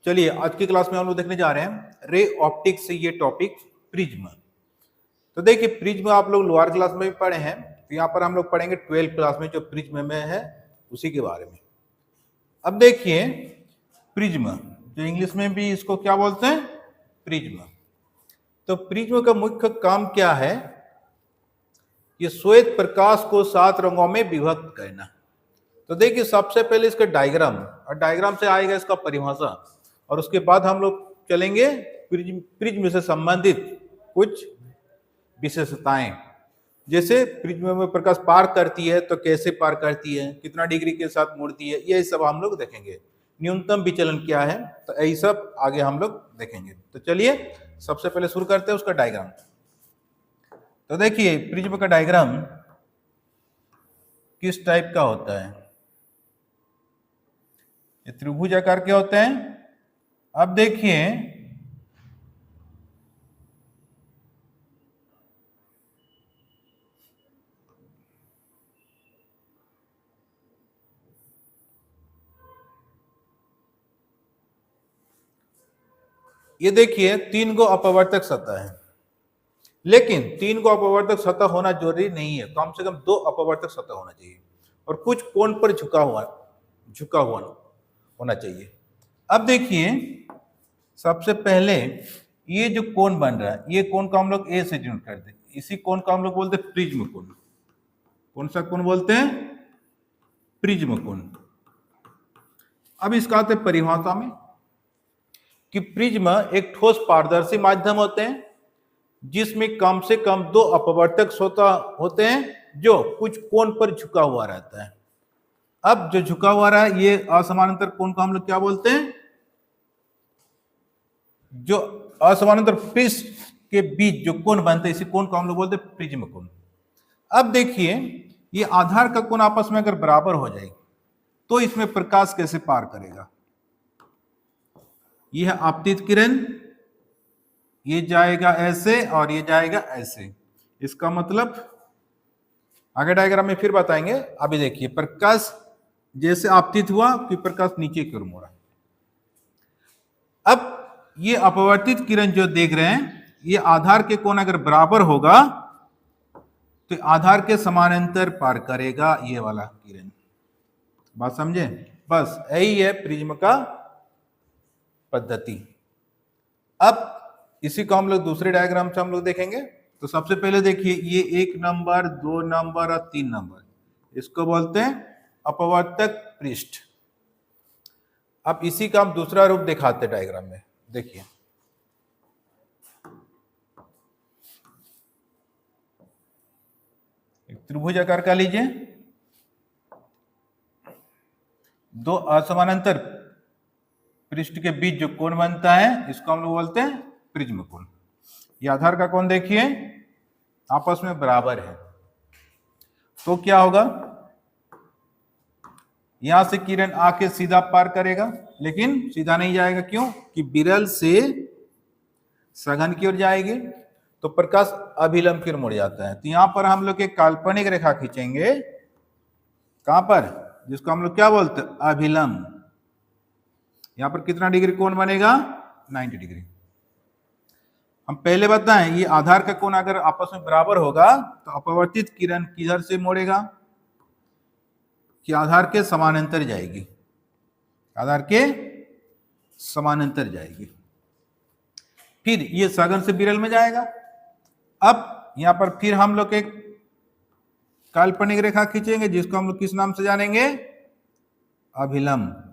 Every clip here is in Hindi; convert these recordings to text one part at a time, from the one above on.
चलिए आज की क्लास में हम लोग देखने जा रहे हैं रे ऑप्टिक्स से ये टॉपिक प्रिज्म। तो देखिए प्रिज्म आप लोग लोअर क्लास में भी पढ़े हैं, तो यहाँ पर हम लोग पढ़ेंगे 12th क्लास में जो प्रिज्म में है उसी के बारे में। अब देखिए प्रिज्म, जो इंग्लिश में भी इसको क्या बोलते हैं, प्रिज्म। तो प्रिज्म का मुख्य काम क्या है, ये श्वेत प्रकाश को 7 रंगों में विभक्त करना। तो देखिए सबसे पहले इसका डायग्राम, और डायग्राम से आएगा इसका परिभाषा, और उसके बाद हम लोग चलेंगे प्रिज्म से संबंधित कुछ विशेषताएं, जैसे प्रिज्म में प्रकाश पार करती है तो कैसे पार करती है, कितना डिग्री के साथ मुड़ती है, ये सब हम लोग देखेंगे। न्यूनतम विचलन क्या है, तो यही सब आगे हम लोग देखेंगे। तो चलिए सबसे पहले शुरू करते हैं उसका डायग्राम। तो देखिए प्रिज्म का डायग्राम किस टाइप का होता है, ये त्रिभुज आकार के होते हैं। अब देखिए ये देखिए 3 गो अपवर्तक सतह है, लेकिन 3 गो अपवर्तक सतह होना जरूरी नहीं है, कम से कम 2 अपवर्तक सतह होना चाहिए और कुछ कोण पर झुका हुआ होना चाहिए। अब देखिए सबसे पहले ये जो कोण बन रहा है, ये कोण को हम लोग ए से डिनोट करते हैं, इसी कोण को हम लोग बोलते हैं प्रिज्म कोण। कौन सा कोण बोलते हैं, प्रिज्म कोण। अब इसका आते हैं परिभाषा में कि प्रिज्म एक ठोस पारदर्शी माध्यम होते हैं जिसमें कम से कम 2 अपवर्तक सतह होते हैं जो कुछ कोण पर झुका हुआ रहता है। अब जो झुका हुआ रहा है ये असमानांतर कोण को हम लोग क्या बोलते हैं, जो असमानांतर पृष्ठ के बीच जो कोण बनते हैं इसी कोण को हम लोग बोलते हैं प्रिज्म कोण। अब देखिए ये आधार का कोण आपस में अगर बराबर हो जाए तो इसमें प्रकाश कैसे पार करेगा। यह है आपतित किरण, ये जाएगा ऐसे और ये जाएगा ऐसे, इसका मतलब आगे डायग्राम में फिर बताएंगे। अभी देखिए प्रकाश जैसे आपतित हुआ कि प्रकाश नीचे की ओर मुड़ा। अब ये अपवर्तित किरण जो देख रहे हैं ये आधार के कोण अगर बराबर होगा तो आधार के समानांतर पार करेगा ये वाला किरण। बात समझे, बस यही है प्रिज्म का पद्धति। अब इसी को हम लोग दूसरे डायग्राम से हम लोग देखेंगे। तो सबसे पहले देखिए ये 1 नंबर 2 नंबर और 3 नंबर, इसको बोलते हैं अपवर्तक पृष्ठ। अब इसी का हम दूसरा रूप दिखाते हैं डायग्राम में। देखिए एक त्रिभुज आकार का लीजिए, 2 असमानांतर पृष्ठ के बीच जो कोण बनता है इसको हम लोग बोलते हैं प्रिज्म कोण। ये आधार का कोण देखिए आपस में बराबर है, तो क्या होगा, यहां से किरण आके सीधा पार करेगा, लेकिन सीधा नहीं जाएगा, क्यों कि विरल से सघन की ओर जाएगी तो प्रकाश अभिलंब की ओर मुड़ जाता है। तो यहां पर हम लोग एक काल्पनिक रेखा खींचेंगे, कहां पर, जिसको हम लोग क्या बोलते हैं, अभिलंब। यहां पर कितना डिग्री कोण बनेगा, 90 डिग्री। हम पहले बताएं ये आधार का कोण अगर आपस में बराबर होगा तो अपवर्तित किरण किधर से मोड़ेगा, कि आधार के समानांतर जाएगी, आधार के समानांतर जाएगी, फिर ये सघन से विरल में जाएगा। अब यहां पर फिर हम लोग एक काल्पनिक रेखा खींचेंगे जिसको हम लोग किस नाम से जानेंगे, अभिलंब।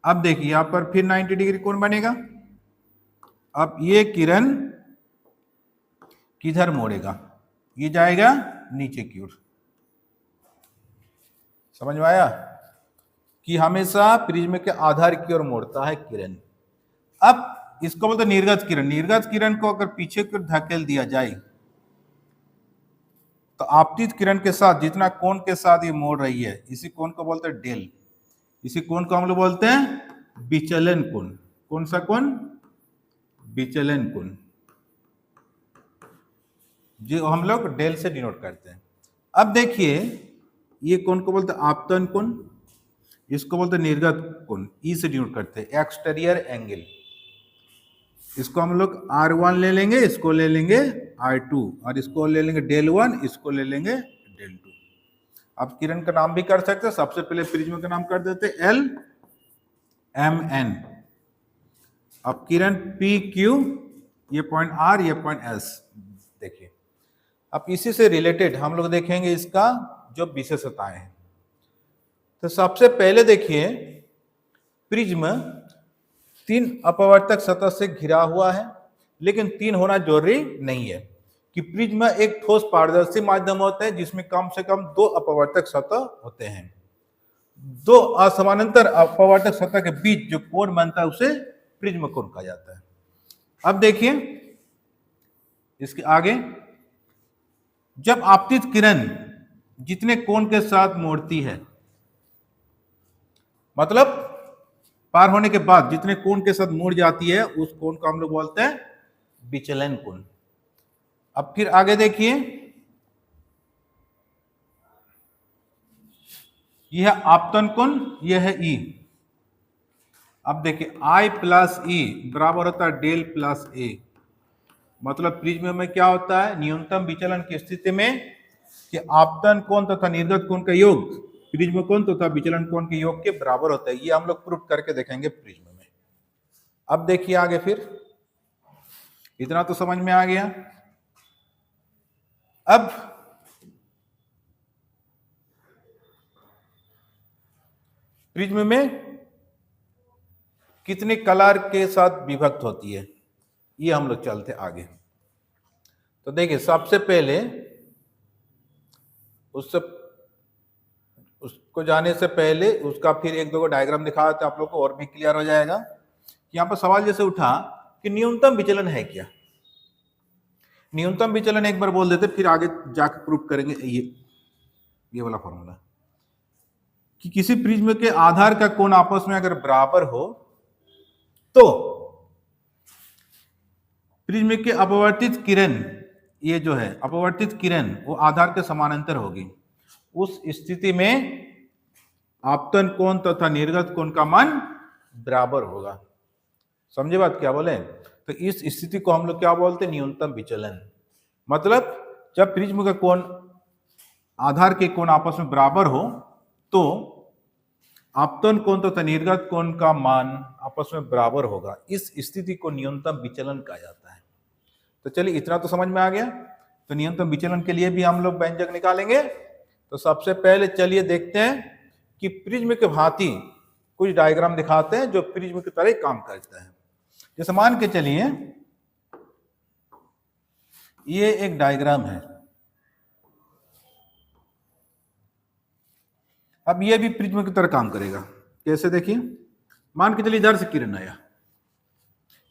अब देखिए यहां पर फिर 90 डिग्री कोण बनेगा। अब ये किरण किधर मोड़ेगा, ये जाएगा नीचे की ओर। समझ में आया कि हमेशा प्रिज्म के आधार की ओर मोड़ता है किरण। अब इसको बोलते हैं निर्गत किरण। निर्गत किरण को अगर पीछे की ओर धकेल दिया जाए तो आपतित किरण के साथ जितना कोण के साथ ये मोड़ रही है इसी कोण को बोलते हैं डेल। इसी कोण को हम लोग बोलते हैं विचलन कोण। कौन सा कोण, विचलन कोण, जो हम लोग डेल से डिनोट करते हैं। अब देखिए ये कोण को बोलते हैं आपतन कोण, इसको बोलते हैं निर्गत कोण, ई से डिनोट करते हैं, एक्सटीरियर एंगल। इसको हम लोग R1 ले लेंगे, इसको ले लेंगे R2, और इसको ले लेंगे del1, इसको ले लेंगे del2। अब किरण का नाम भी कर सकते हैं, सबसे पहले प्रिज्म का नाम कर देते L M N। अब किरण P Q, ये पॉइंट R, ये पॉइंट S। देखिए अब इसी से रिलेटेड हम लोग देखेंगे इसका जो विशेषताएं हैं। तो सबसे पहले देखिए प्रिज्म 3 अपवर्तक सतह से घिरा हुआ है, लेकिन 3 होना जरूरी नहीं है कि प्रिज्म एक ठोस पारदर्शी माध्यम होता है जिसमें कम से कम 2 अपवर्तक सतह होते हैं। 2 असमानांतर अपवर्तक सतह के बीच जो कोण बनता है उसे प्रिज्म कोण कहा जाता है। अब देखिए इसके आगे, जब आपतित किरण जितने कोण के साथ मुड़ती है, मतलब पार होने के बाद जितने कोण के साथ मुड़ जाती है, उस कोण को हम लोग बोलते हैं विचलन कोण। अब फिर आगे देखिए, यह है आपतन कोण, यह है E। अब देखिए I प्लस E बराबर होता है डेल प्लस A। मतलब प्रिज्म में क्या होता है, न्यूनतम विचलन की स्थिति में कि आपतन कोण तथा निर्गत कोण का योग प्रिज्म कोण तथा विचलन कोण के योग के बराबर होता है। ये हम लोग प्रूफ करके देखेंगे प्रिज्म में। अब देखिए आगे, फिर इतना तो समझ में आ गया। अब प्रिज्म में कितने कलर के साथ विभक्त होती है, ये हम लोग चलते आगे। तो देखिए सबसे पहले उसको जाने से पहले उसका फिर 1-2 को डायग्राम दिखा देते आप लोग को, और भी क्लियर हो जाएगा। यहां पर सवाल जैसे उठा कि न्यूनतम विचलन है क्या। न्यूनतम विचलन एक बार बोल देते, फिर आगे जाकर प्रूफ करेंगे ये वाला फॉर्मूला कि किसी प्रिज्म के आधार का कोण आपस में अगर बराबर हो तो प्रिज्म के अपवर्तित किरण, ये जो है अपवर्तित किरण, वो आधार के समानांतर होगी। उस स्थिति में आपतन कोण तथा निर्गत कोण का मान बराबर होगा। समझे बात क्या बोले? तो इस स्थिति को हम लोग क्या बोलते हैं, न्यूनतम विचलन। मतलब जब प्रिज्म का कोण आधार के कोण आपस में बराबर हो तो आपतन कोण तथा निर्गत कोण का मान आपस में बराबर होगा। इस स्थिति को न्यूनतम विचलन कहा जाता है। तो चलिए इतना तो समझ में आ गया। तो न्यूनतम विचलन के लिए भी हम लोग व्यंजक निकालेंगे। तो सबसे पहले चलिए देखते हैं कि प्रिज्म के भांति कुछ डायग्राम दिखाते हैं जो प्रिज्म की तरह काम करता है। जैसे मान के चलिए ये एक डायग्राम है। अब ये भी प्रिज्म की तरह काम करेगा। कैसे, देखिए मान के चलिए इधर से किरण आया,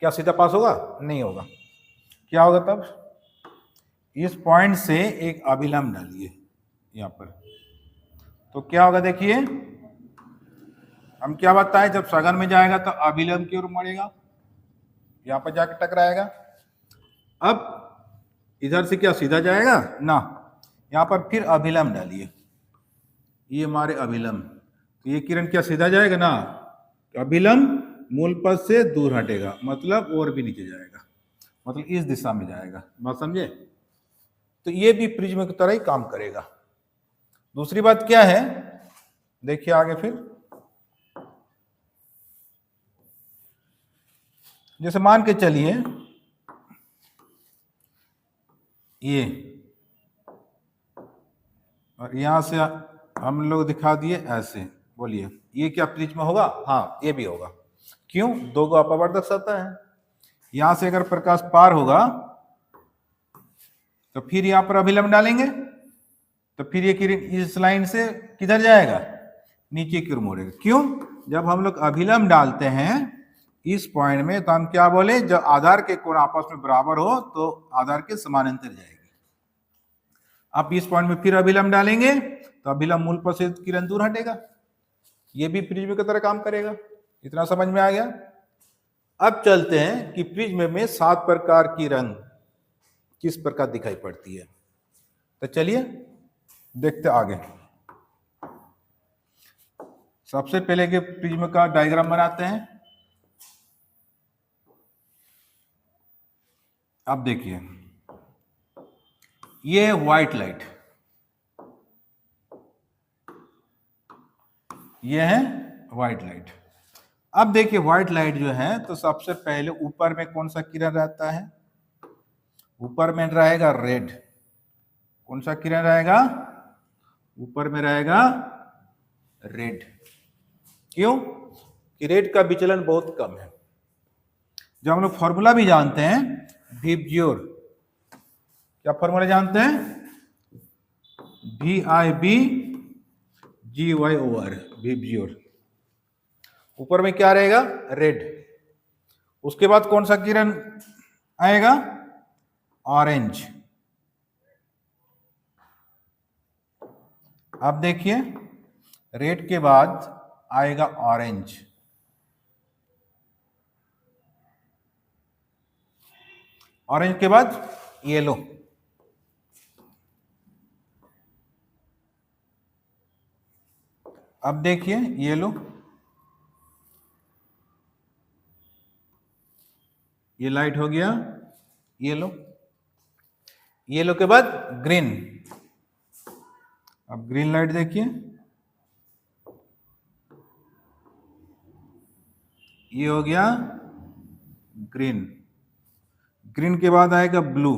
क्या सीधा पास होगा? नहीं होगा। क्या होगा तब? इस पॉइंट से एक अभिलंब डालिए यहां पर, तो क्या होगा देखिए, हम क्या बताएं, जब सघन में जाएगा तो अभिलंब की ओर मुड़ेगा, यहां पर जाकर टकराएगा। अब इधर से क्या सीधा जाएगा ना, यहां पर फिर अभिलंब डालिए, ये हमारे अभिलंब, तो ये किरण क्या सीधा जाएगा ना, अभिलंब मूल पथ से दूर हटेगा, मतलब और भी नीचे जाएगा, मतलब इस दिशा में जाएगा। बात समझे? तो ये भी प्रिज्म की तरह ही काम करेगा। दूसरी बात क्या है, देखिए आगे फिर, जैसे मान के चलिए ये, और यहां से हम लोग दिखा दिए ऐसे, बोलिए ये क्या प्रिज्म होगा? हाँ ये भी होगा। क्यों? 2 को अपवर्तक सतह है। यहां से अगर प्रकाश पार होगा तो फिर यहां पर अभिलंब डालेंगे, तो फिर ये किरण इस लाइन से किधर जाएगा? नीचे की ओर मुड़ेगा। क्यों? जब हम लोग अभिलंब डालते हैं इस पॉइंट में, तो हम क्या बोले, जब आधार के कोण आपस में बराबर हो तो आधार के समानांतर जाएगी। आप इस पॉइंट में फिर अभिलंब डालेंगे तो अभिलंब मूल पर से किरण दूर हटेगा। ये भी प्रिज्म की तरह काम करेगा। इतना समझ में आ गया? अब चलते हैं कि प्रिज्म में 7 प्रकार की रंग किस प्रकार दिखाई पड़ती है। तो चलिए देखते आगे। सबसे पहले के प्रिज्म का डायग्राम बनाते हैं। अब देखिए, ये है व्हाइट लाइट, ये है व्हाइट लाइट। अब देखिए व्हाइट लाइट जो है, तो सबसे पहले ऊपर में कौन सा किरण रहता है? ऊपर में रहेगा रेड। कौन सा किरण रहेगा? ऊपर में रहेगा रेड। क्यों? कि रेड का विचलन बहुत कम है। जब हम लोग फॉर्मूला भी जानते हैं, VIBGYOR, क्या फॉर्मूला जानते हैं? VIBGY/, VIBGYOR। ऊपर में क्या रहेगा? रेड। उसके बाद कौन सा किरण आएगा? ऑरेंज। अब देखिए, रेड के बाद आएगा ऑरेंज। ऑरेंज के बाद येलो। अब देखिए येलो, ये लाइट हो गया येलो। येलो के बाद ग्रीन। अब ग्रीन लाइट देखिए, ये हो गया ग्रीन। ग्रीन के बाद आएगा ब्लू।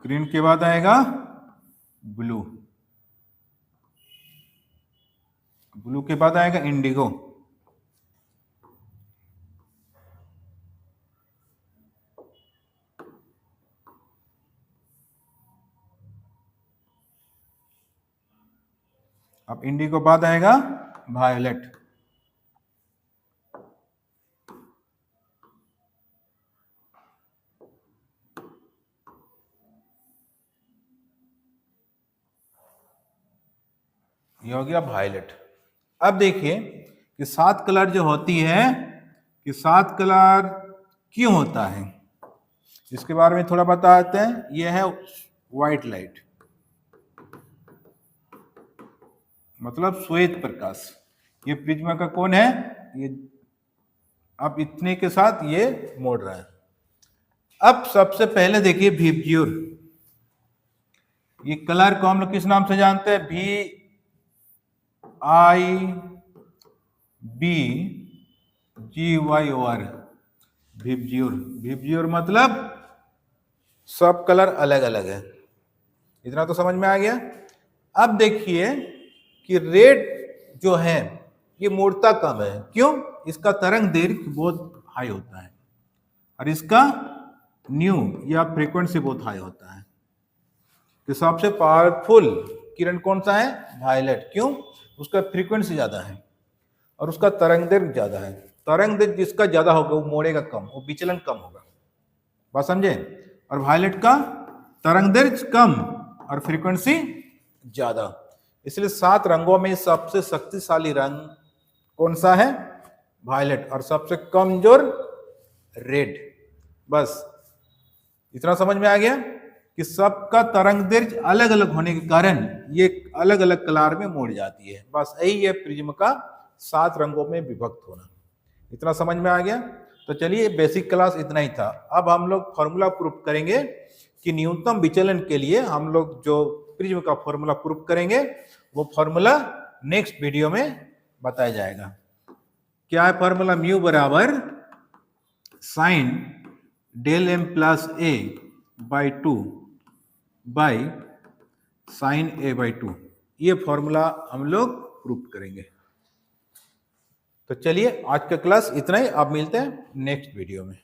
ग्रीन के बाद आएगा ब्लू। ब्लू के बाद आएगा इंडिगो। अब इंडिगो बाद आएगा वायलेट। ये हो गया वायलेट। अब देखिए कि 7 कलर जो होती है, कि 7 कलर क्यों होता है, इसके बारे में थोड़ा बताते हैं। ये है व्हाइट लाइट, मतलब श्वेत प्रकाश। ये प्रिज्मा का कौन है? ये अब इतने के साथ ये मोड़ रहा है। अब सबसे पहले देखिए VIBGYOR। ये कलर को हम लोग किस नाम से जानते हैं? VIBGYOR, VIBGYOR। VIBGYOR मतलब सब कलर अलग अलग है। इतना तो समझ में आ गया। अब देखिए कि रेड जो है ये मोड़ता कम है। क्यों? इसका तरंग दैर्घ्य बहुत हाई होता है और इसका न्यू या फ्रीक्वेंसी बहुत हाई होता है। तो सबसे पावरफुल किरण कौन सा है? वायलेट। क्यों? उसका फ्रीक्वेंसी ज्यादा है और उसका तरंग दैर्घ्य ज्यादा है। तरंग दैर्घ्य जिसका ज्यादा होगा वो मोड़ेगा कम, वो विचलन कम होगा। बात समझे? और वायलेट का तरंग दैर्घ्य कम और फ्रीक्वेंसी ज्यादा। इसलिए 7 रंगों में सबसे शक्तिशाली रंग कौन सा है? वायलेट। और सबसे कमजोर रेड। बस इतना समझ में आ गया कि सबका तरंग दैर्घ्य अलग अलग होने के कारण ये अलग अलग कलर में मोड़ जाती है। बस यही है प्रिज्म का 7 रंगों में विभक्त होना। इतना समझ में आ गया? तो चलिए बेसिक क्लास इतना ही था। अब हम लोग फॉर्मूला प्रूफ करेंगे कि न्यूनतम विचलन के लिए हम लोग जो प्रिज्म का फॉर्मूला प्रूफ करेंगे वो फॉर्मूला नेक्स्ट वीडियो में बताया जाएगा। क्या है फॉर्मूला? म्यू बराबर sine del m plus a by 2 by sine a by 2। ये फॉर्मूला हम लोग प्रूफ करेंगे। तो चलिए आज का क्लास इतना ही। अब मिलते हैं नेक्स्ट वीडियो में।